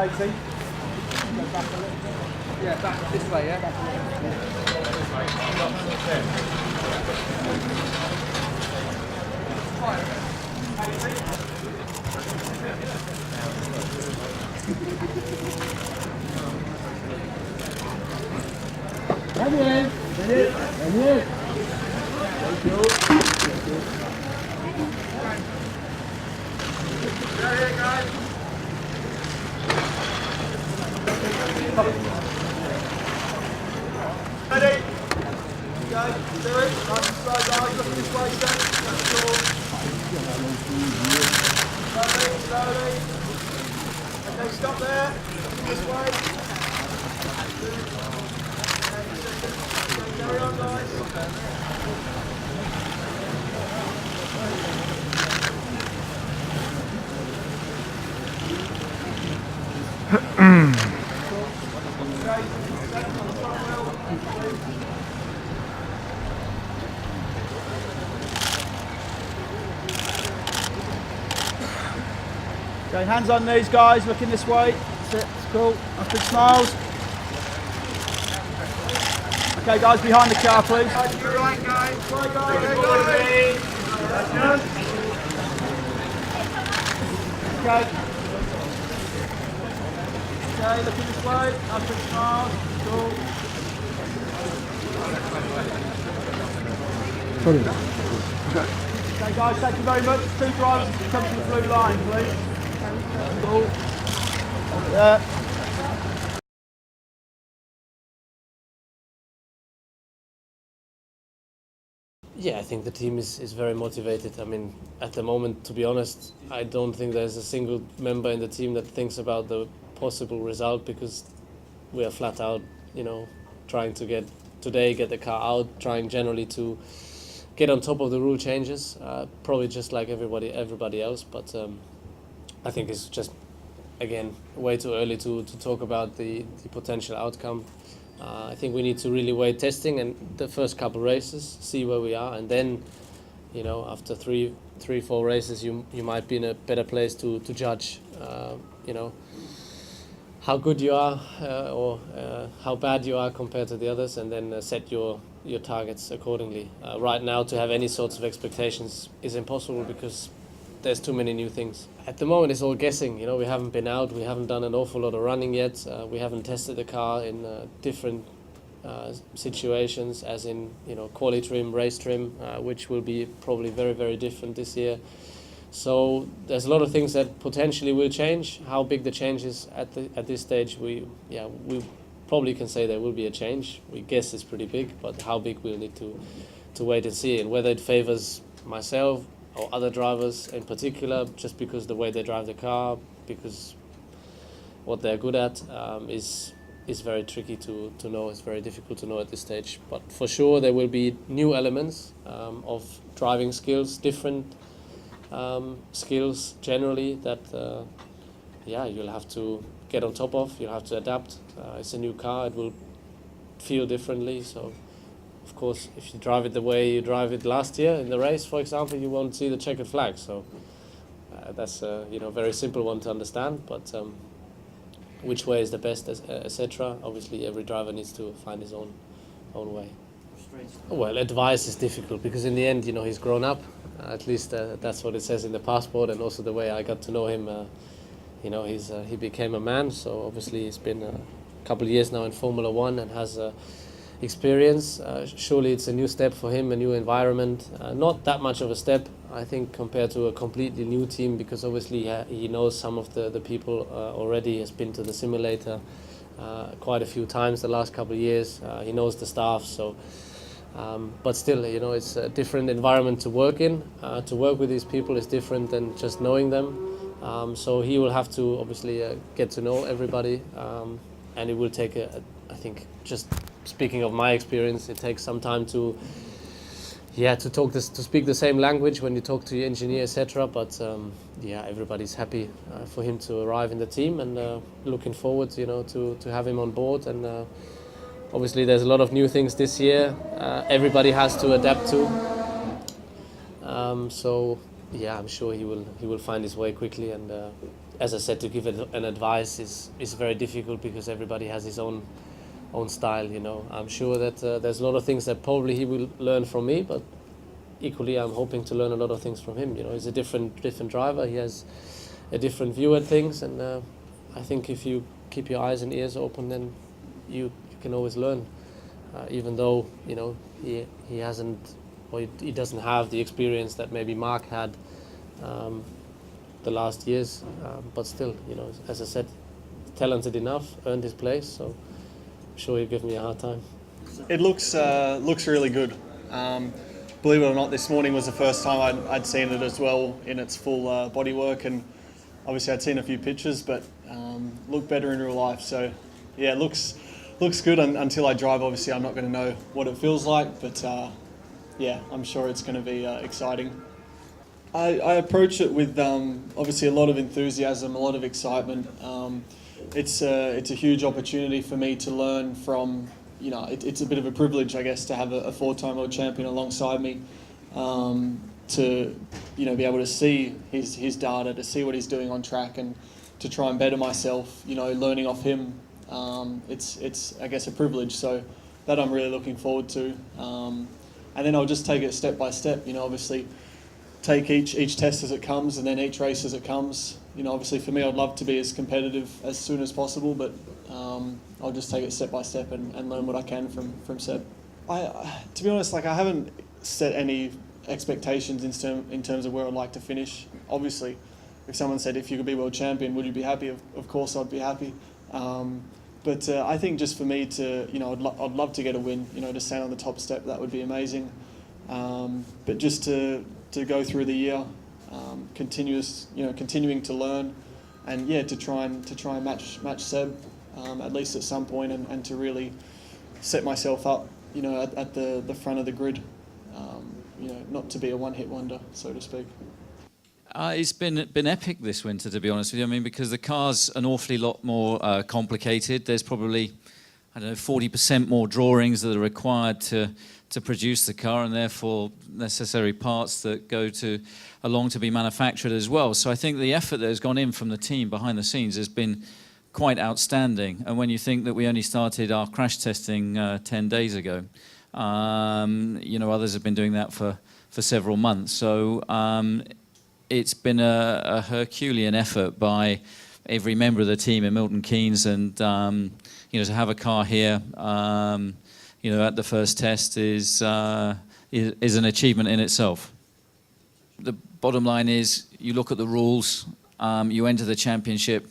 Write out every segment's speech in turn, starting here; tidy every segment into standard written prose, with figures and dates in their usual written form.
Katie. Go back a little bit. Yeah, back this way, yeah? Back a little Ready? Go, do it. Nice and slow, guys. Look this way, Sam. That's all. Slowly. Okay, stop there. This way. Okay, carry on, guys. Okay, hands on knees, guys, looking this way. That's it, it's cool. Nice big smiles. Okay, guys, behind the car, please. You're right, guys. Right, guys. Okay. Okay, looking this way. Nice big smiles. Cool. Okay, guys, thank you very much. Two drivers come to the blue line, please. Cool. Yeah, I think the team is very motivated. I mean, at the moment, to be honest, I don't think there's a single member in the team that thinks about the possible result, because we are flat out, trying to get the car out, trying generally to get on top of the rule changes, probably just like everybody else. But I think it's just, again, way too early to talk about the potential outcome. I think we need to really wait testing and the first couple races, see where we are, and then, after three, 4 races, you might be in a better place to judge, how good you are or how bad you are compared to the others, and then set your targets accordingly. Right now, to have any sorts of expectations is impossible because there's too many new things. At the moment, it's all guessing. We haven't been out, we haven't done an awful lot of running yet. We haven't tested the car in different situations, as in quali trim, race trim, which will be probably very, very different this year. So there's a lot of things that potentially will change. How big the change is at this stage, we probably can say there will be a change. We guess it's pretty big, but how big we'll need to wait and see, and whether it favors myself or other drivers in particular, just because the way they drive the car, because what they're good at, is very tricky to know. It's very difficult to know at this stage. But for sure there will be new elements of driving skills, different skills generally that you'll have to get on top of, you'll have to adapt. It's a new car, it will feel differently, so of course, if you drive it the way you drive it last year in the race, for example, you won't see the checkered flag. So that's a very simple one to understand. But which way is the best, etc. Obviously, every driver needs to find his own way. Well, advice is difficult because in the end, he's grown up. At least that's what it says in the passport, and also the way I got to know him. He became a man. So obviously, he's been a couple of years now in Formula One and has experience. Surely it's a new step for him, a new environment. Not that much of a step, I think, compared to a completely new team, because obviously he knows some of the people already. He has been to the simulator quite a few times the last couple of years. He knows the staff, so but still, it's a different environment to work in. To work with these people is different than just knowing them. So he will have to obviously get to know everybody, and it will take I think, just speaking of my experience, it takes some time to speak the same language when you talk to your engineer, etc. But everybody's happy for him to arrive in the team, and looking forward, to have him on board. And obviously, there's a lot of new things this year. Everybody has to adapt to. So I'm sure he will find his way quickly, and as I said, to give an advice is very difficult because everybody has his own style. You know, I'm sure that there's a lot of things that probably he will learn from me, but equally I'm hoping to learn a lot of things from him. You know, he's a different driver. He has a different view at things, and I think if you keep your eyes and ears open, then you can always learn. Even though, you know, he hasn't, or he doesn't have the experience that maybe Mark had the last years, but still, you know, as I said, talented enough, earned his place, so I'm sure he'll give me a hard time. It looks really good. Believe it or not, this morning was the first time I'd seen it as well in its full bodywork, and obviously I'd seen a few pictures, but looked better in real life. So yeah, it looks good until I drive. Obviously I'm not going to know what it feels like, but yeah, I'm sure it's going to be exciting. I approach it with obviously a lot of enthusiasm, a lot of excitement. It's a huge opportunity for me to learn from, you know, it's a bit of a privilege, I guess, to have a four-time world champion alongside me, to, you know, be able to see his data, to see what he's doing on track, and to try and better myself, you know, learning off him. It's I guess a privilege, so that I'm really looking forward to. And then I'll just take it step by step, you know, obviously take each test as it comes, and then each race as it comes. You know, obviously for me, I'd love to be as competitive as soon as possible, but I'll just take it step by step and learn what I can from Seb. To be honest, like, I haven't set any expectations in terms of where I'd like to finish. Obviously, if someone said, if you could be world champion, would you be happy? Of course I'd be happy. But I think just for me to, you know, I'd love to get a win, you know, to stand on the top step, that would be amazing. But just to go through the year, continuing to learn, and yeah, to try and match Seb, at least at some point, and to really set myself up, you know, at the front of the grid, you know, not to be a one-hit wonder, so to speak. It's been epic this winter, to be honest with you. I mean, because the car's an awfully lot more complicated. There's probably, I don't know, 40% more drawings that are required to produce the car, and therefore necessary parts that go along to be manufactured as well. So I think the effort that has gone in from the team behind the scenes has been quite outstanding. And when you think that we only started our crash testing 10 days ago, you know, others have been doing that for several months. So it's been a Herculean effort by every member of the team in Milton Keynes, and you know, to have a car here, you know, at the first test is an achievement in itself. The bottom line is, you look at the rules, you enter the championship,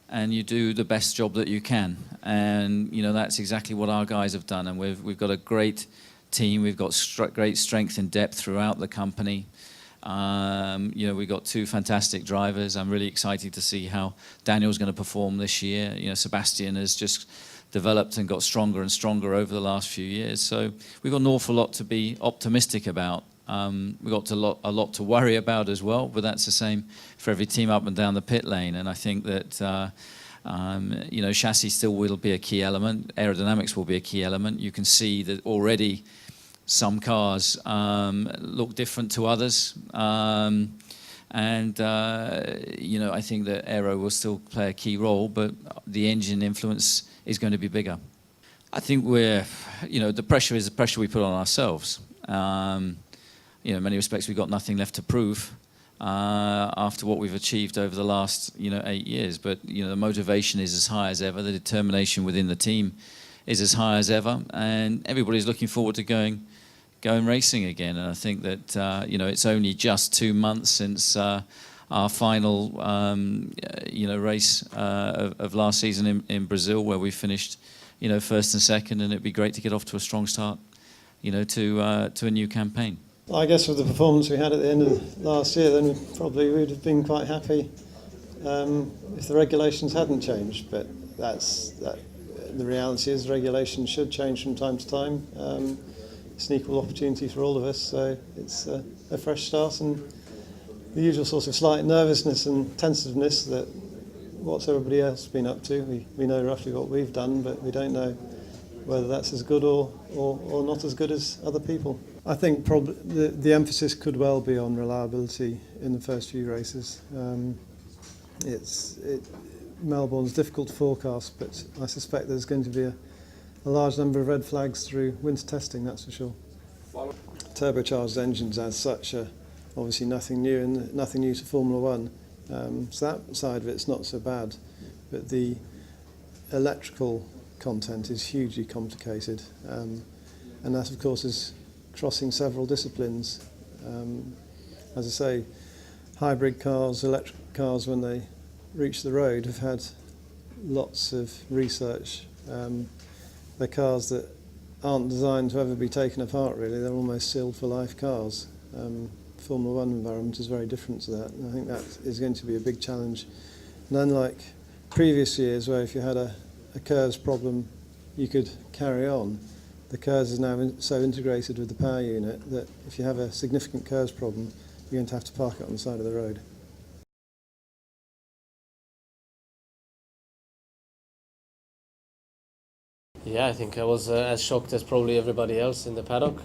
and you do the best job that you can. And you know, that's exactly what our guys have done. And we've got a great team. We've got great strength and depth throughout the company. You know, we've got two fantastic drivers. I'm really excited to see how Daniel's going to perform this year. You know, Sebastian has just developed and got stronger and stronger over the last few years. So we've got an awful lot to be optimistic about. We've got a lot to worry about as well, but that's the same for every team up and down the pit lane. And I think that you know, chassis still will be a key element. Aerodynamics will be a key element. You can see that already some cars look different to others. And you know, I think that aero will still play a key role, but the engine influence is going to be bigger. I think you know, the pressure is the pressure we put on ourselves. You know, in many respects, we've got nothing left to prove after what we've achieved over the last, you know, 8 years. But you know, the motivation is as high as ever. The determination within the team is as high as ever, and everybody's looking forward to going racing again. And I think that you know, it's only just 2 months since our final you know, race of last season in Brazil, where we finished, you know, first and second, and it'd be great to get off to a strong start, you know, to a new campaign. I guess with the performance we had at the end of last year, then probably we'd have been quite happy if the regulations hadn't changed. But the reality is regulations should change from time to time. It's an equal opportunity for all of us, so it's a fresh start, and the usual sort of slight nervousness and tentativeness that what's everybody else been up to. We know roughly what we've done, but we don't know whether that's as good or not as good as other people. I think probably the emphasis could well be on reliability in the first few races. Melbourne's difficult to forecast, but I suspect there's going to be a large number of red flags through winter testing, that's for sure. Turbocharged engines as such are obviously nothing new and nothing new to Formula One, so that side of it's not so bad, but the electrical content is hugely complicated, and that of course is crossing several disciplines. As I say, hybrid cars, electric cars, when they reach the road, have had lots of research. They're cars that aren't designed to ever be taken apart, really. They're almost sealed for life cars. Formula One environment is very different to that, and I think that is going to be a big challenge. And unlike previous years, where if you had a curves problem, you could carry on, the curves is now so integrated with the power unit that if you have a significant curves problem, you're going to have to park it on the side of the road. Yeah, I think I was as shocked as probably everybody else in the paddock.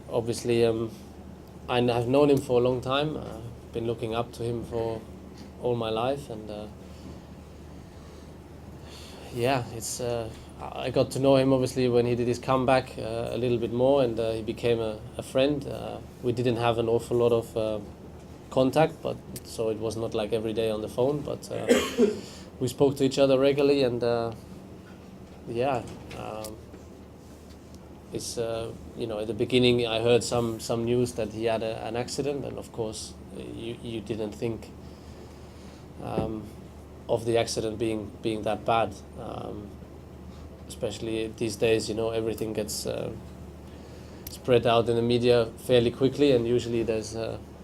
Obviously, I've known him for a long time. Been looking up to him for all my life, and yeah, it's. I got to know him obviously when he did his comeback a little bit more, and he became a friend. We didn't have an awful lot of contact, but so it was not like every day on the phone, but we spoke to each other regularly, and yeah, it's you know, at the beginning I heard some news that he had an accident, and of course you didn't think of the accident being that bad, especially these days. You know, everything gets spread out in the media fairly quickly, and usually there's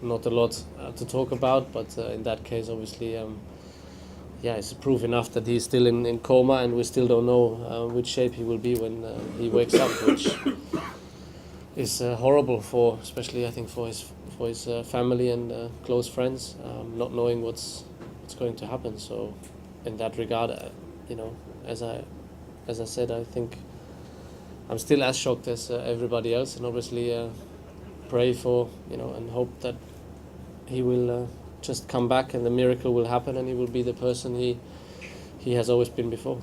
not a lot to talk about, but in that case, obviously, yeah, it's proof enough that he's still in coma, and we still don't know which shape he will be when he wakes up, which is horrible for, especially I think for his family and close friends, not knowing what's going to happen. So, in that regard, you know, as I said, I think I'm still as shocked as everybody else, and obviously pray for, you know, and hope that he will just come back and the miracle will happen, and he will be the person he has always been before.